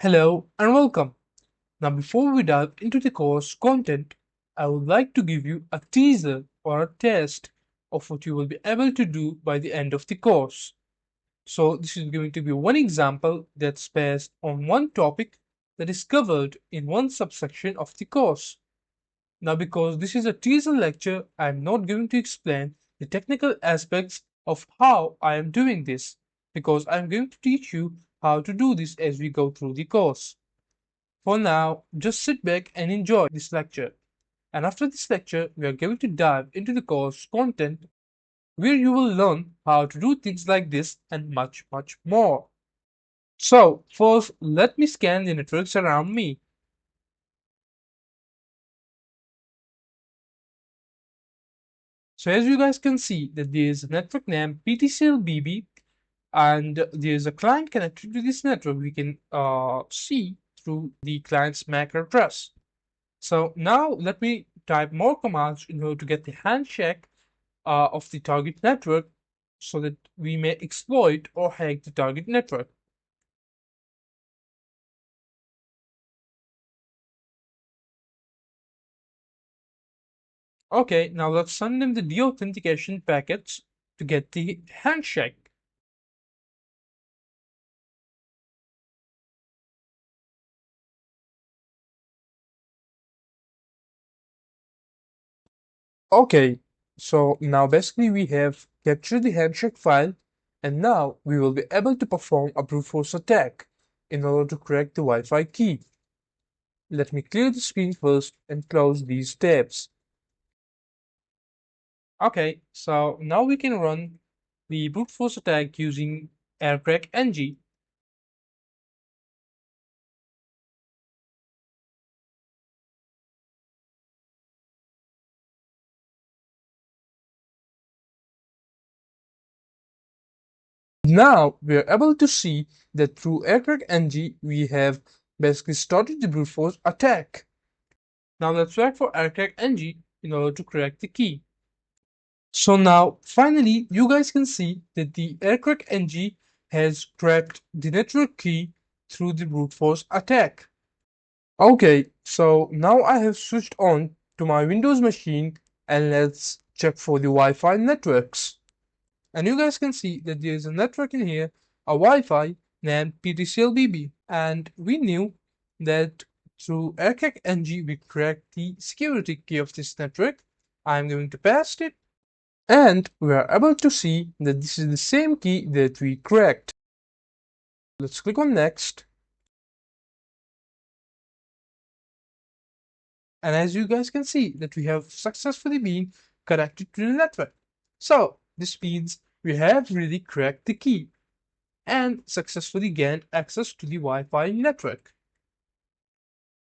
Hello and welcome. Now, before we dive into the course content, I would like to give you a teaser or a test of what you will be able to do by the end of the course. So, this is going to be one example that's based on one topic that is covered in one subsection of the course. Now, because this is a teaser lecture, I am not going to explain the technical aspects of how I am doing this, because I am going to teach you how to do this as we go through the course. For now, just sit back and enjoy this lecture. And after this lecture, we are going to dive into the course content where you will learn how to do things like this and much, much more. So, first, let me scan the networks around me. So, as you guys can see, that there is a network named PTCL-BB and there is a client connected to this network. We can see through the client's MAC address. So now let me type more commands in order to get the handshake of the target network so that we may exploit or hack the target network. Okay, now let's send them the deauthentication packets to get the handshake. Okay, so now basically we have captured the handshake file and now we will be able to perform a brute force attack in order to crack the Wi-Fi key. Let me clear the screen first and close these tabs. Okay, so now we can run the brute force attack using aircrack-ng. Now we are able to see that through aircrack-ng we have basically started the brute force attack. Now let's wait for aircrack-ng in order to crack the key. So now finally you guys can see that the aircrack-ng has cracked the network key through the brute force attack. Okay, so now I have switched on to my Windows machine and let's check for the Wi-Fi networks. And you guys can see that there is a network in here, a Wi-Fi named PTCL-BB. And we knew that through aircrack-ng we cracked the security key of this network. I'm going to paste it. And we are able to see that this is the same key that we cracked. Let's click on next. And as you guys can see that we have successfully been connected to the network. So this means we have really cracked the key and successfully gained access to the Wi-Fi network.